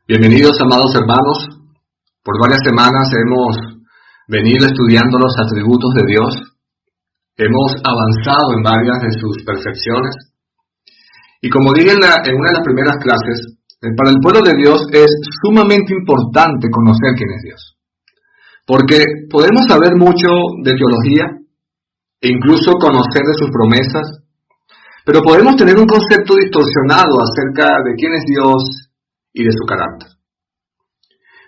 Bienvenidos, amados hermanos. Por varias semanas hemos venido estudiando los atributos de Dios. Hemos avanzado en varias de sus perfecciones. Y como dije en una de las primeras clases, para el pueblo de Dios es sumamente importante conocer quién es Dios. Porque podemos saber mucho de teología e incluso conocer de sus promesas, pero podemos tener un concepto distorsionado acerca de quién es Dios y de su carácter.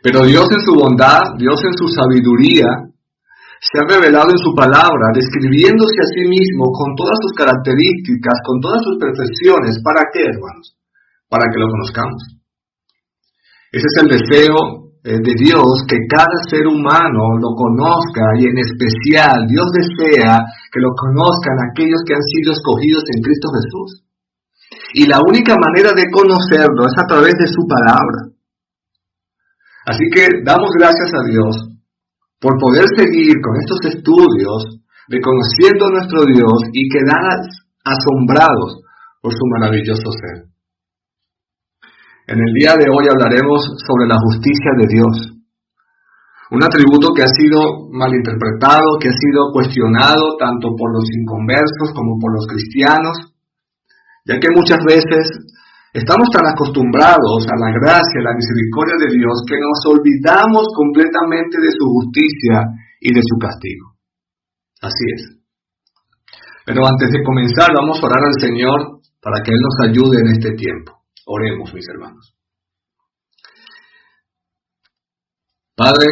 Pero Dios en su bondad, Dios en su sabiduría, se ha revelado en su palabra, describiéndose a sí mismo con todas sus características, con todas sus perfecciones. ¿Para qué, hermanos? Para que lo conozcamos. Ese es el deseo de Dios, que cada ser humano lo conozca, y en especial Dios desea que lo conozcan aquellos que han sido escogidos en Cristo Jesús. Y la única manera de conocerlo es a través de su palabra. Así que damos gracias a Dios por poder seguir con estos estudios de conociendo a nuestro Dios y quedar asombrados por su maravilloso ser. En el día de hoy hablaremos sobre la justicia de Dios, un atributo que ha sido malinterpretado, que ha sido cuestionado tanto por los inconversos como por los cristianos, ya que muchas veces estamos tan acostumbrados a la gracia, a la misericordia de Dios, que nos olvidamos completamente de su justicia y de su castigo. Así es. Pero antes de comenzar, vamos a orar al Señor para que Él nos ayude en este tiempo. Oremos, mis hermanos. Padre,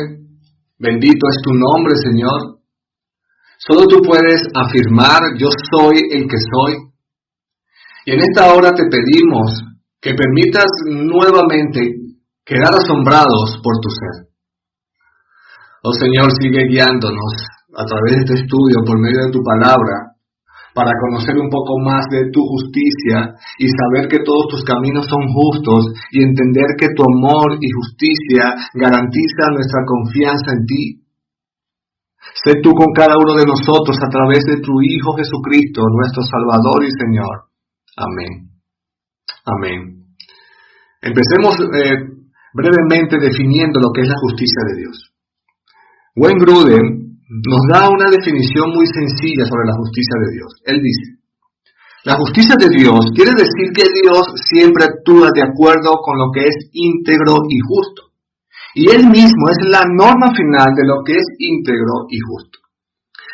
bendito es tu nombre, Señor. Solo tú puedes afirmar: yo soy el que soy. Y en esta hora te pedimos que permitas nuevamente quedar asombrados por tu ser. Oh Señor, sigue guiándonos a través de este estudio por medio de tu palabra, para conocer un poco más de tu justicia y saber que todos tus caminos son justos y entender que tu amor y justicia garantiza nuestra confianza en ti. Sé tú con cada uno de nosotros a través de tu Hijo Jesucristo, nuestro Salvador y Señor. Amén. Amén. Empecemos brevemente definiendo lo que es la justicia de Dios. Wayne Grudem nos da una definición muy sencilla sobre la justicia de Dios. Él dice: la justicia de Dios quiere decir que Dios siempre actúa de acuerdo con lo que es íntegro y justo. Y Él mismo es la norma final de lo que es íntegro y justo.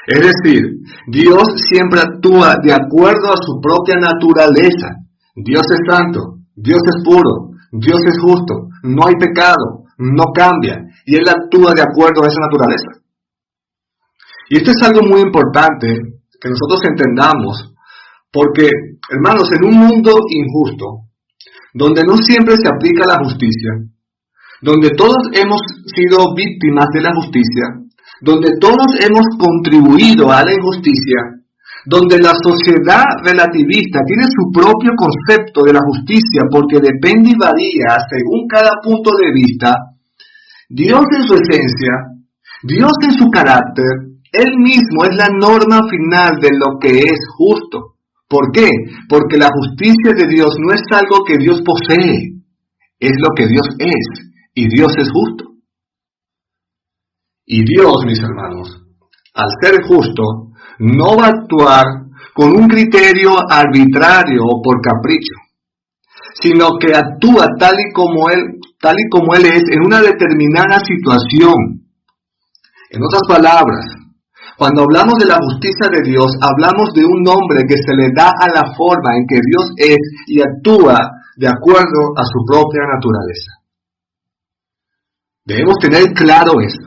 Es decir, Dios siempre actúa de acuerdo a su propia naturaleza. Dios es santo, Dios es puro, Dios es justo, no hay pecado, no cambia, y Él actúa de acuerdo a esa naturaleza. Y esto es algo muy importante que nosotros entendamos, porque, hermanos, en un mundo injusto, donde no siempre se aplica la justicia, donde todos hemos sido víctimas de la justicia, donde todos hemos contribuido a la injusticia, donde la sociedad relativista tiene su propio concepto de la justicia porque depende y varía según cada punto de vista, Dios en su esencia, Dios en su carácter, Él mismo es la norma final de lo que es justo. ¿Por qué? Porque la justicia de Dios no es algo que Dios posee, es lo que Dios es, y Dios es justo. Y Dios, mis hermanos, al ser justo, no va a actuar con un criterio arbitrario o por capricho, sino que actúa tal y como Él es en una determinada situación. En otras palabras, cuando hablamos de la justicia de Dios, hablamos de un nombre que se le da a la forma en que Dios es y actúa de acuerdo a su propia naturaleza. Debemos tener claro esto.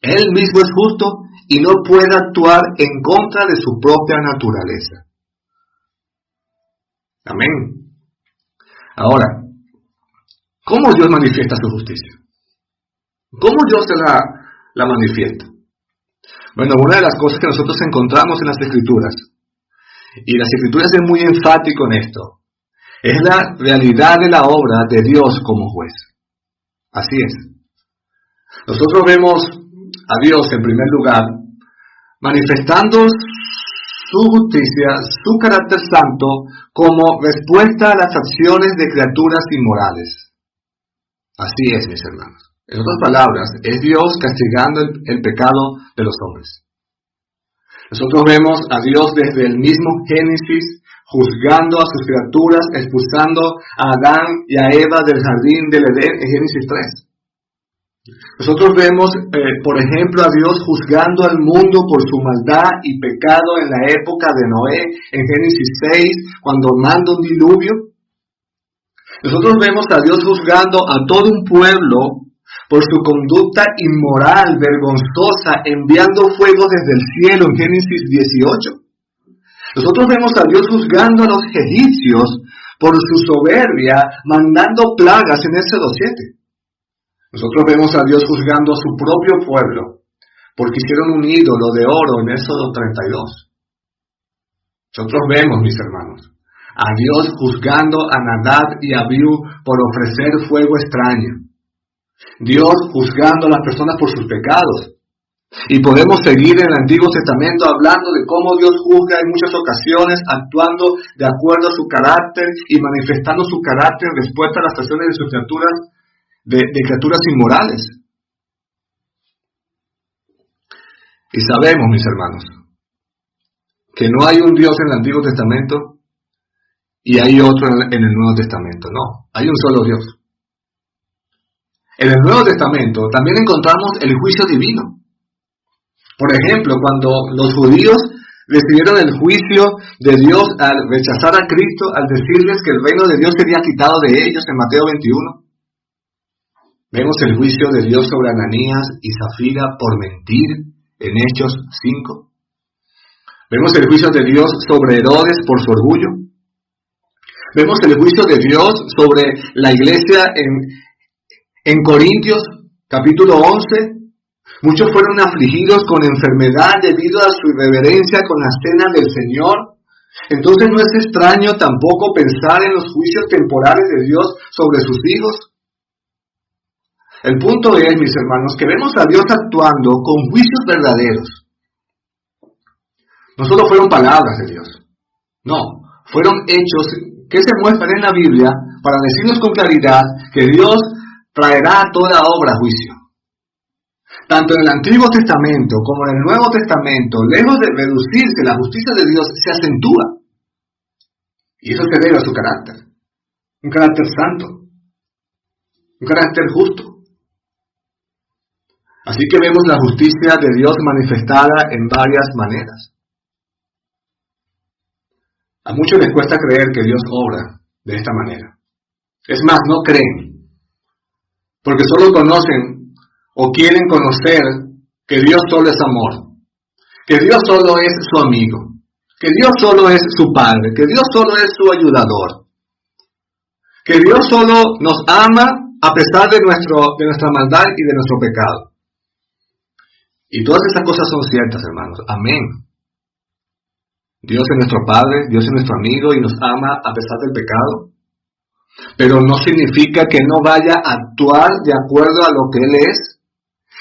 Él mismo es justo y no puede actuar en contra de su propia naturaleza. Amén. Ahora, ¿cómo Dios manifiesta su justicia? ¿Cómo Dios la manifiesta? Bueno, una de las cosas que nosotros encontramos en las Escrituras, y las Escrituras es muy enfático en esto, es la realidad de la obra de Dios como juez. Así es. Nosotros vemos a Dios en primer lugar manifestando su justicia, su carácter santo, como respuesta a las acciones de criaturas inmorales. Así es, mis hermanos. En otras palabras, es Dios castigando el pecado de los hombres. Nosotros vemos a Dios desde el mismo Génesis, juzgando a sus criaturas, expulsando a Adán y a Eva del jardín del Edén en Génesis 3. Nosotros vemos, por ejemplo, a Dios juzgando al mundo por su maldad y pecado en la época de Noé, en Génesis 6, cuando manda un diluvio. Nosotros vemos a Dios juzgando a todo un pueblo por su conducta inmoral, vergonzosa, enviando fuego desde el cielo en Génesis 18. Nosotros vemos a Dios juzgando a los egipcios por su soberbia, mandando plagas en Éxodo 7. Nosotros vemos a Dios juzgando a su propio pueblo porque hicieron un ídolo de oro en Éxodo 32. Nosotros vemos, mis hermanos, a Dios juzgando a Nadab y Abiú por ofrecer fuego extraño. Dios juzgando a las personas por sus pecados. Y podemos seguir en el Antiguo Testamento hablando de cómo Dios juzga en muchas ocasiones, actuando de acuerdo a su carácter y manifestando su carácter en respuesta a las acciones de sus criaturas, de criaturas inmorales. Y sabemos, mis hermanos, que no hay un Dios en el Antiguo Testamento y hay otro en el Nuevo Testamento. No, hay un solo Dios. En el Nuevo Testamento también encontramos el juicio divino. Por ejemplo, cuando los judíos recibieron el juicio de Dios al rechazar a Cristo, al decirles que el reino de Dios sería quitado de ellos en Mateo 21. Vemos el juicio de Dios sobre Ananías y Zafira por mentir en Hechos 5. Vemos el juicio de Dios sobre Herodes por su orgullo. Vemos el juicio de Dios sobre la iglesia en Corintios, capítulo 11. Muchos fueron afligidos con enfermedad debido a su irreverencia con la cena del Señor. Entonces no es extraño tampoco pensar en los juicios temporales de Dios sobre sus hijos. El punto es, mis hermanos, que vemos a Dios actuando con juicios verdaderos. No solo fueron palabras de Dios, no, fueron hechos que se muestran en la Biblia para decirnos con claridad que Dios traerá toda obra a juicio. Tanto en el Antiguo Testamento como en el Nuevo Testamento, lejos de reducirse, la justicia de Dios se acentúa. Y eso se debe a su carácter. Un carácter santo. Un carácter justo. Así que vemos la justicia de Dios manifestada en varias maneras. A muchos les cuesta creer que Dios obra de esta manera. Es más, no creen. Porque solo conocen o quieren conocer que Dios solo es amor, que Dios solo es su amigo, que Dios solo es su Padre, que Dios solo es su ayudador, que Dios solo nos ama a pesar de nuestra maldad y de nuestro pecado. Y todas estas cosas son ciertas, hermanos. Amén. Dios es nuestro Padre, Dios es nuestro amigo y nos ama a pesar del pecado. Pero no significa que no vaya a actuar de acuerdo a lo que Él es.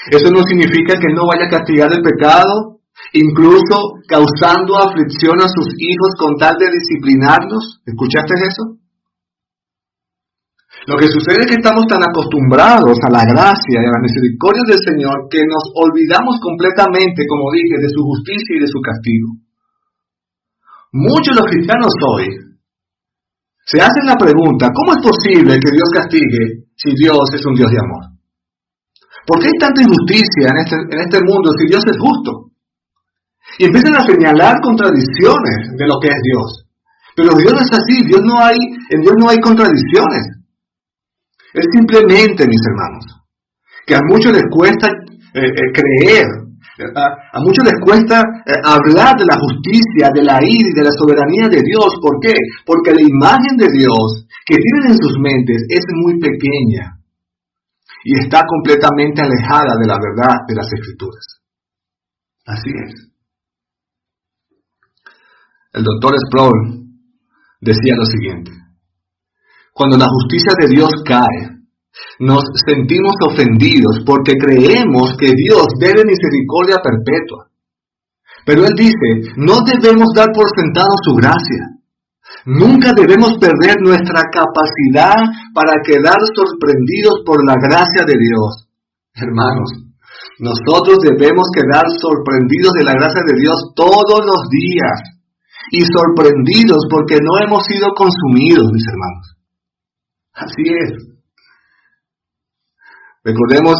Eso no significa que no vaya a castigar el pecado, incluso causando aflicción a sus hijos con tal de disciplinarlos. ¿Escuchaste eso? Lo que sucede es que estamos tan acostumbrados a la gracia y a la misericordia del Señor que nos olvidamos completamente, como dije, de su justicia y de su castigo. Muchos de los cristianos hoy se hacen la pregunta, ¿cómo es posible que Dios castigue si Dios es un Dios de amor? ¿Por qué hay tanta injusticia en este mundo si Dios es justo? Y empiezan a señalar contradicciones de lo que es Dios. Pero Dios no es así, en Dios no hay contradicciones. Es simplemente, mis hermanos, que a muchos les cuesta creer, a muchos les cuesta hablar de la justicia, de la ira y de la soberanía de Dios. ¿Por qué? Porque la imagen de Dios que tienen en sus mentes es muy pequeña y está completamente alejada de la verdad de las Escrituras. Así es. El doctor Sproul decía lo siguiente: cuando la justicia de Dios cae, nos sentimos ofendidos porque creemos que Dios debe misericordia perpetua. Pero él dice, no debemos dar por sentado su gracia, Nunca debemos perder nuestra capacidad para quedar sorprendidos por la gracia de Dios. Hermanos, nosotros debemos quedar sorprendidos de la gracia de Dios todos los días. Y sorprendidos porque no hemos sido consumidos, mis hermanos. Así es. Recordemos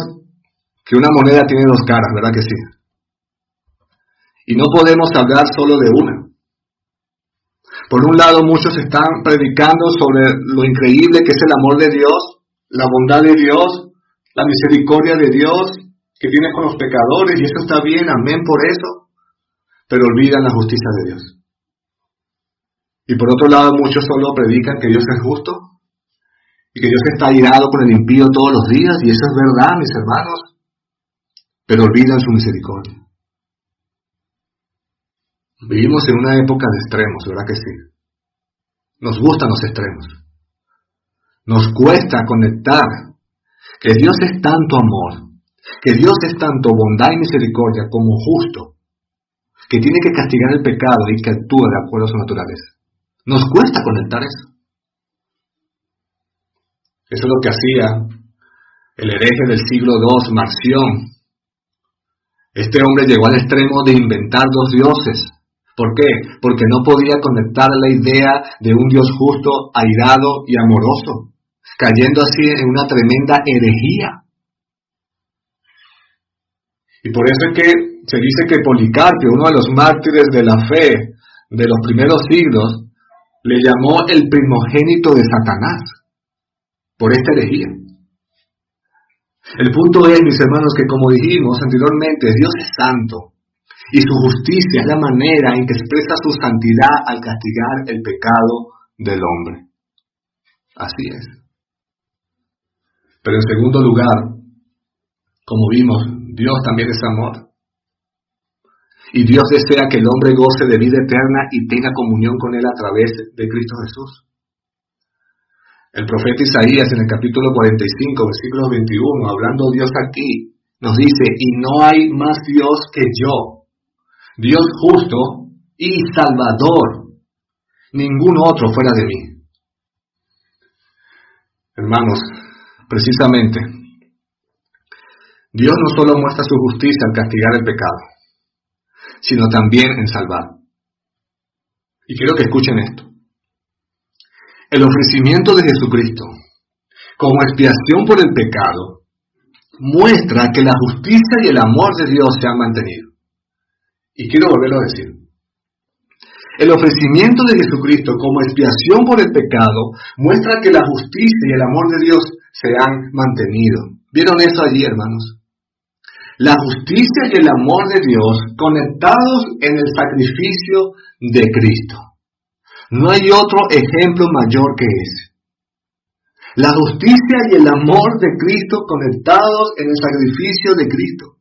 que una moneda tiene dos caras, ¿verdad que sí? Y no podemos hablar solo de una. Por un lado, muchos están predicando sobre lo increíble que es el amor de Dios, la bondad de Dios, la misericordia de Dios que tiene con los pecadores, y eso está bien, amén por eso, pero olvidan la justicia de Dios. Y por otro lado, muchos solo predican que Dios es justo y que Dios está irado con el impío todos los días, y eso es verdad, mis hermanos, pero olvidan su misericordia. Vivimos en una época de extremos, ¿verdad que sí? Nos gustan los extremos. Nos cuesta conectar que Dios es tanto amor, que Dios es tanto bondad y misericordia como justo, que tiene que castigar el pecado y que actúa de acuerdo a su naturaleza. Nos cuesta conectar eso. Eso es lo que hacía el hereje del siglo II, Marción. Este hombre llegó al extremo de inventar dos dioses. ¿Por qué? Porque no podía conectar la idea de un Dios justo, airado y amoroso, cayendo así en una tremenda herejía. Y por eso es que se dice que Policarpio, uno de los mártires de la fe de los primeros siglos, le llamó el primogénito de Satanás, por esta herejía. El punto es, mis hermanos, que como dijimos anteriormente, Dios es santo, y su justicia es la manera en que expresa su santidad al castigar el pecado del hombre. Así es. Pero en segundo lugar, como vimos, Dios también es amor. Y Dios desea que el hombre goce de vida eterna y tenga comunión con Él a través de Cristo Jesús. El profeta Isaías en el capítulo 45, versículo 21, hablando Dios aquí, nos dice, y no hay más Dios que yo, Dios justo y salvador, ningún otro fuera de mí. Hermanos, precisamente, Dios no solo muestra su justicia al castigar el pecado, sino también en salvar. Y quiero que escuchen esto. El ofrecimiento de Jesucristo como expiación por el pecado muestra que la justicia y el amor de Dios se han mantenido. Y quiero volverlo a decir. El ofrecimiento de Jesucristo como expiación por el pecado muestra que la justicia y el amor de Dios se han mantenido. ¿Vieron eso allí, hermanos? La justicia y el amor de Dios conectados en el sacrificio de Cristo. No hay otro ejemplo mayor que ese. La justicia y el amor de Cristo conectados en el sacrificio de Cristo.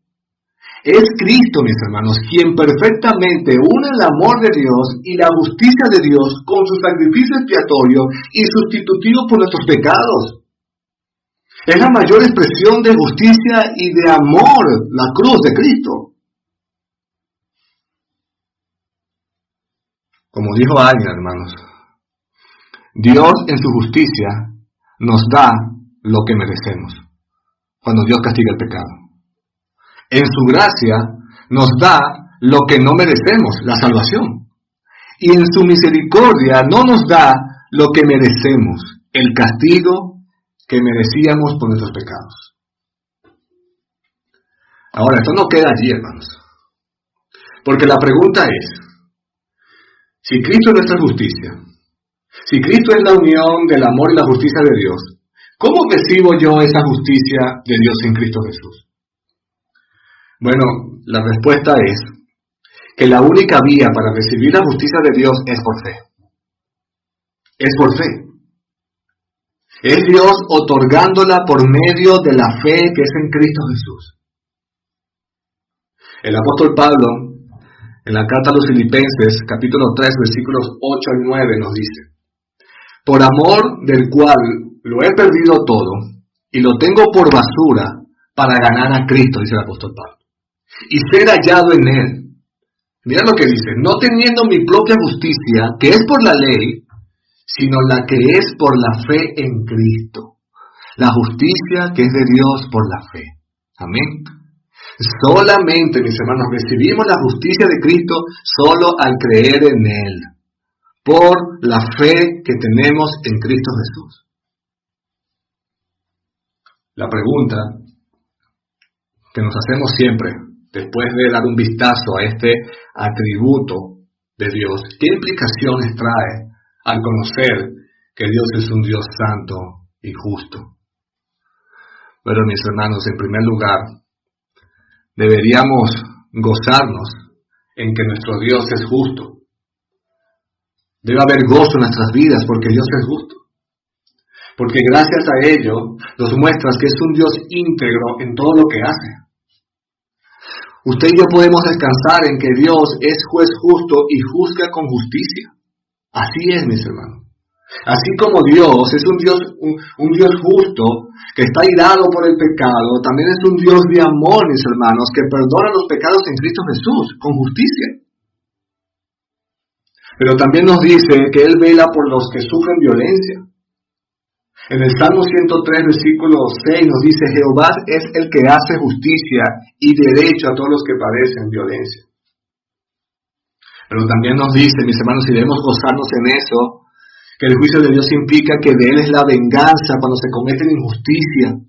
Es Cristo, mis hermanos, quien perfectamente une el amor de Dios y la justicia de Dios con su sacrificio expiatorio y sustitutivo por nuestros pecados. Es la mayor expresión de justicia y de amor, la cruz de Cristo. Como dijo alguien, hermanos, Dios en su justicia nos da lo que merecemos cuando Dios castiga el pecado. En su gracia nos da lo que no merecemos, la salvación. Y en su misericordia no nos da lo que merecemos, el castigo que merecíamos por nuestros pecados. Ahora, esto no queda allí, hermanos. Porque la pregunta es, si Cristo es nuestra justicia, si Cristo es la unión del amor y la justicia de Dios, ¿cómo recibo yo esa justicia de Dios en Cristo Jesús? Bueno, la respuesta es que la única vía para recibir la justicia de Dios es por fe. Es por fe. Es Dios otorgándola por medio de la fe que es en Cristo Jesús. El apóstol Pablo, en la carta a los Filipenses, capítulo 3, versículos 8 al 9, nos dice: por amor del cual lo he perdido todo, y lo tengo por basura para ganar a Cristo, dice el apóstol Pablo, y ser hallado en Él. Mira lo que dice: no teniendo mi propia justicia, que es por la ley, sino la que es por la fe en Cristo. La justicia que es de Dios por la fe. Amén. Solamente, mis hermanos, recibimos la justicia de Cristo solo al creer en Él, por la fe que tenemos en Cristo Jesús. La pregunta que nos hacemos siempre, después de dar un vistazo a este atributo de Dios, ¿qué implicaciones trae al conocer que Dios es un Dios santo y justo? Pero mis hermanos, en primer lugar, deberíamos gozarnos en que nuestro Dios es justo. Debe haber gozo en nuestras vidas porque Dios es justo. Porque gracias a ello nos muestra que es un Dios íntegro en todo lo que hace. Usted y yo podemos descansar en que Dios es juez justo y juzga con justicia. Así es, mis hermanos. Así como Dios es un Dios justo que está irado por el pecado, también es un Dios de amor, mis hermanos, que perdona los pecados en Cristo Jesús con justicia. Pero también nos dice que Él vela por los que sufren violencia. En el Salmo 103, versículo 6 nos dice: Jehová es el que hace justicia y derecho a todos los que padecen violencia. Pero también nos dice, mis hermanos, y debemos gozarnos en eso, que el juicio de Dios implica que de Él es la venganza cuando se cometen injusticia.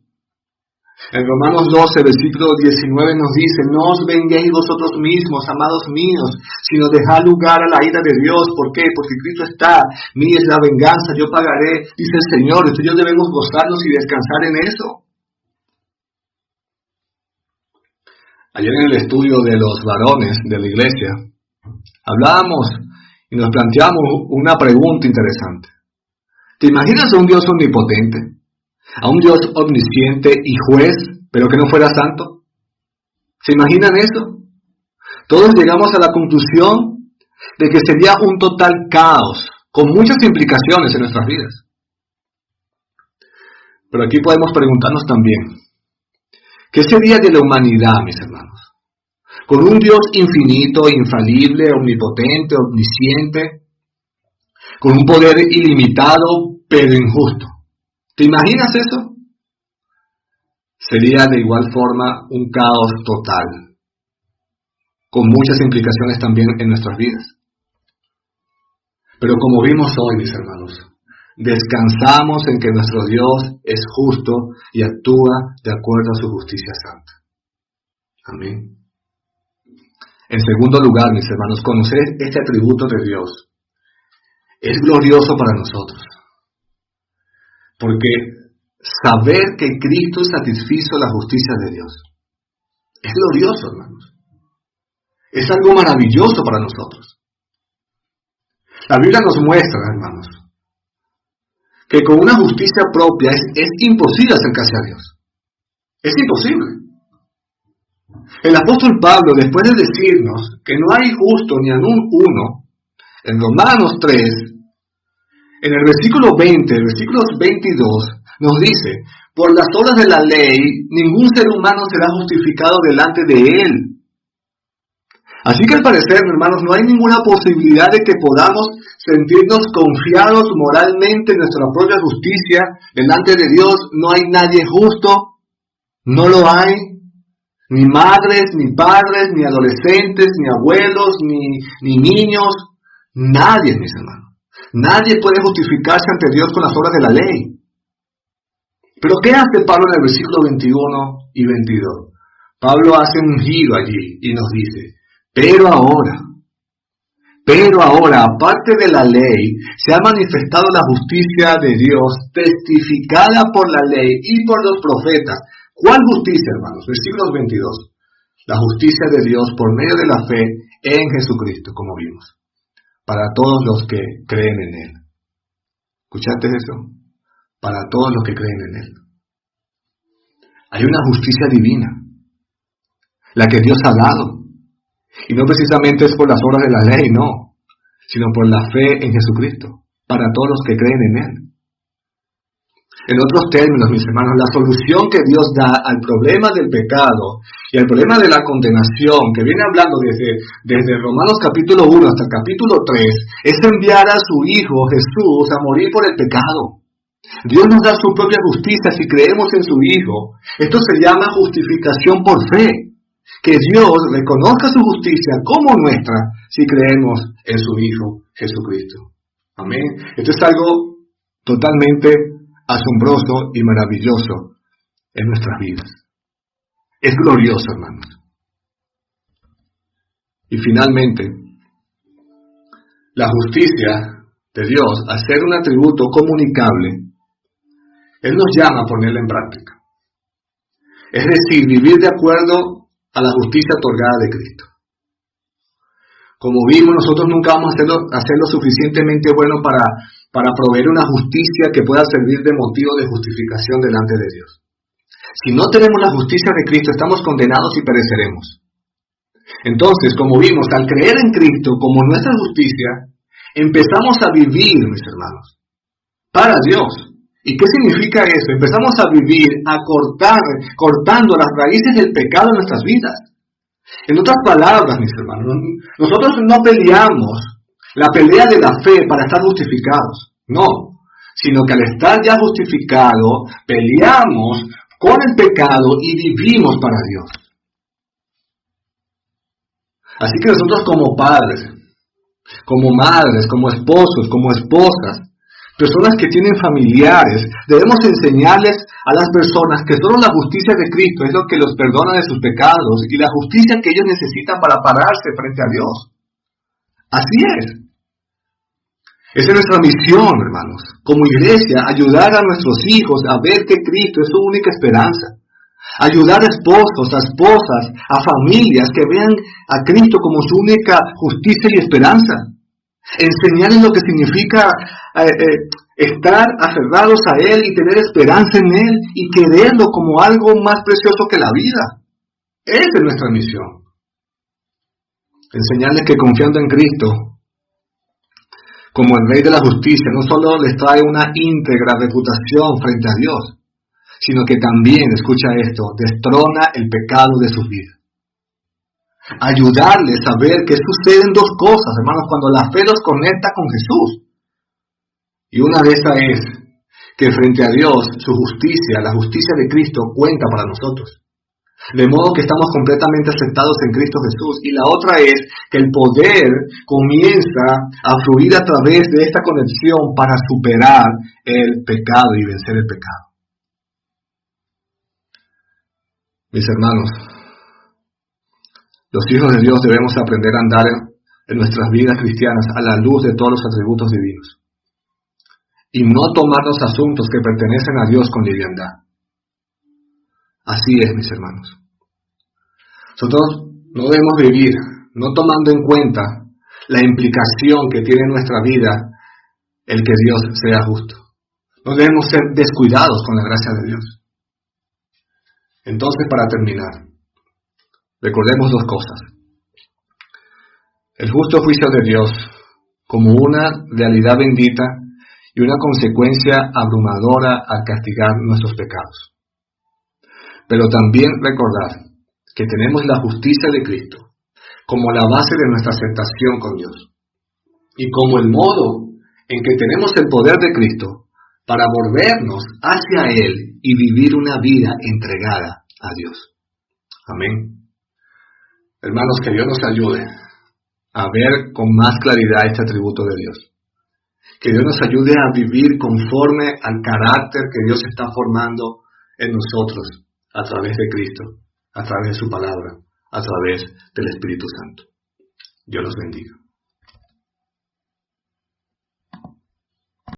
En Romanos 12, versículo 19 nos dice: no os venguéis vosotros mismos, amados míos, sino dejad lugar a la ira de Dios. ¿Por qué? Porque Cristo está, mía es la venganza, yo pagaré, dice el Señor. Entonces debemos gozarnos y descansar en eso. Ayer en el estudio de los varones de la iglesia, hablábamos y nos planteamos una pregunta interesante. ¿Te imaginas a un Dios omnipotente? ¿A un Dios omnisciente y juez, pero que no fuera santo? ¿Se imaginan eso? Todos llegamos a la conclusión de que sería un total caos, con muchas implicaciones en nuestras vidas. Pero aquí podemos preguntarnos también, ¿qué sería de la humanidad, mis hermanos? Con un Dios infinito, infalible, omnipotente, omnisciente, con un poder ilimitado, pero injusto. ¿Te imaginas eso? Sería de igual forma un caos total, con muchas implicaciones también en nuestras vidas. Pero como vimos hoy, mis hermanos, descansamos en que nuestro Dios es justo y actúa de acuerdo a su justicia santa. Amén. En segundo lugar, mis hermanos, conocer este atributo de Dios es glorioso para nosotros. Porque saber que Cristo satisfizo la justicia de Dios es glorioso, hermanos. Es algo maravilloso para nosotros. La Biblia nos muestra, hermanos, que con una justicia propia es imposible acercarse a Dios. Es imposible. El apóstol Pablo, después de decirnos que no hay justo ni aun uno, en Romanos 3, en el versículo 20, el versículo 22, nos dice: por las obras de la ley, ningún ser humano será justificado delante de él. Así que al parecer, hermanos, no hay ninguna posibilidad de que podamos sentirnos confiados moralmente en nuestra propia justicia delante de Dios. No hay nadie justo, no lo hay. Ni madres, ni padres, ni adolescentes, ni abuelos, ni niños. Nadie, mis hermanos. Nadie puede justificarse ante Dios con las obras de la ley. Pero ¿qué hace Pablo en el versículo 21 y 22? Pablo hace un giro allí y nos dice: pero ahora, aparte de la ley, se ha manifestado la justicia de Dios, testificada por la ley y por los profetas. ¿Cuál justicia, hermanos? Versículos 22. La justicia de Dios por medio de la fe en Jesucristo, como vimos, para todos los que creen en Él. ¿Escuchaste eso? Para todos los que creen en Él. Hay una justicia divina, la que Dios ha dado. Y no precisamente es por las obras de la ley, no, sino por la fe en Jesucristo, para todos los que creen en Él. En otros términos, mis hermanos, la solución que Dios da al problema del pecado y al problema de la condenación, que viene hablando desde Romanos capítulo 1 hasta el capítulo 3, es enviar a su Hijo Jesús a morir por el pecado. Dios nos da su propia justicia si creemos en su Hijo. Esto se llama justificación por fe. Que Dios reconozca su justicia como nuestra si creemos en su Hijo Jesucristo. Amén. Esto es algo totalmente asombroso y maravilloso en nuestras vidas. Es glorioso, hermanos. Y finalmente, la justicia de Dios, al ser un atributo comunicable, Él nos llama a ponerla en práctica. Es decir, vivir de acuerdo a la justicia otorgada de Cristo. Como vimos, nosotros nunca vamos a hacer lo suficientemente bueno para proveer una justicia que pueda servir de motivo de justificación delante de Dios. Si no tenemos la justicia de Cristo, estamos condenados y pereceremos. Entonces, como vimos, al creer en Cristo como nuestra justicia, empezamos a vivir, mis hermanos, para Dios. ¿Y qué significa eso? Empezamos a vivir, cortando las raíces del pecado en nuestras vidas. En otras palabras, mis hermanos, nosotros no peleamos la pelea de la fe para estar justificados, no, sino que al estar ya justificado, peleamos con el pecado y vivimos para Dios. Así que nosotros como padres, como madres, como esposos, como esposas, personas que tienen familiares, debemos enseñarles a las personas que solo la justicia de Cristo es lo que los perdona de sus pecados y la justicia que ellos necesitan para pararse frente a Dios. Así es. Esa es nuestra misión, hermanos. Como iglesia, ayudar a nuestros hijos a ver que Cristo es su única esperanza. Ayudar a esposos, a esposas, a familias que vean a Cristo como su única justicia y esperanza. Enseñarles lo que significa estar aferrados a Él y tener esperanza en Él y quererlo como algo más precioso que la vida. Esa es nuestra misión. Enseñarles que confiando en Cristo, como el Rey de la Justicia, no solo les trae una íntegra reputación frente a Dios, sino que también, escucha esto, destrona el pecado de sus vidas. Ayudarles a ver que suceden dos cosas, hermanos, cuando la fe los conecta con Jesús. Y una de esas es que frente a Dios, su justicia, la justicia de Cristo, cuenta para nosotros. De modo que estamos completamente aceptados en Cristo Jesús. Y la otra es que el poder comienza a fluir a través de esta conexión para superar el pecado y vencer el pecado. Mis hermanos, los hijos de Dios debemos aprender a andar en nuestras vidas cristianas a la luz de todos los atributos divinos y no tomar los asuntos que pertenecen a Dios con liviandad. Así es, mis hermanos. Nosotros no debemos vivir no tomando en cuenta la implicación que tiene en nuestra vida el que Dios sea justo. No debemos ser descuidados con la gracia de Dios. Entonces, para terminar, recordemos dos cosas. El justo juicio de Dios como una realidad bendita y una consecuencia abrumadora al castigar nuestros pecados. Pero también recordar que tenemos la justicia de Cristo como la base de nuestra aceptación con Dios y como el modo en que tenemos el poder de Cristo para volvernos hacia Él y vivir una vida entregada a Dios. Amén. Hermanos, que Dios nos ayude a ver con más claridad este atributo de Dios. Que Dios nos ayude a vivir conforme al carácter que Dios está formando en nosotros a través de Cristo, a través de su palabra, a través del Espíritu Santo. Dios los bendiga.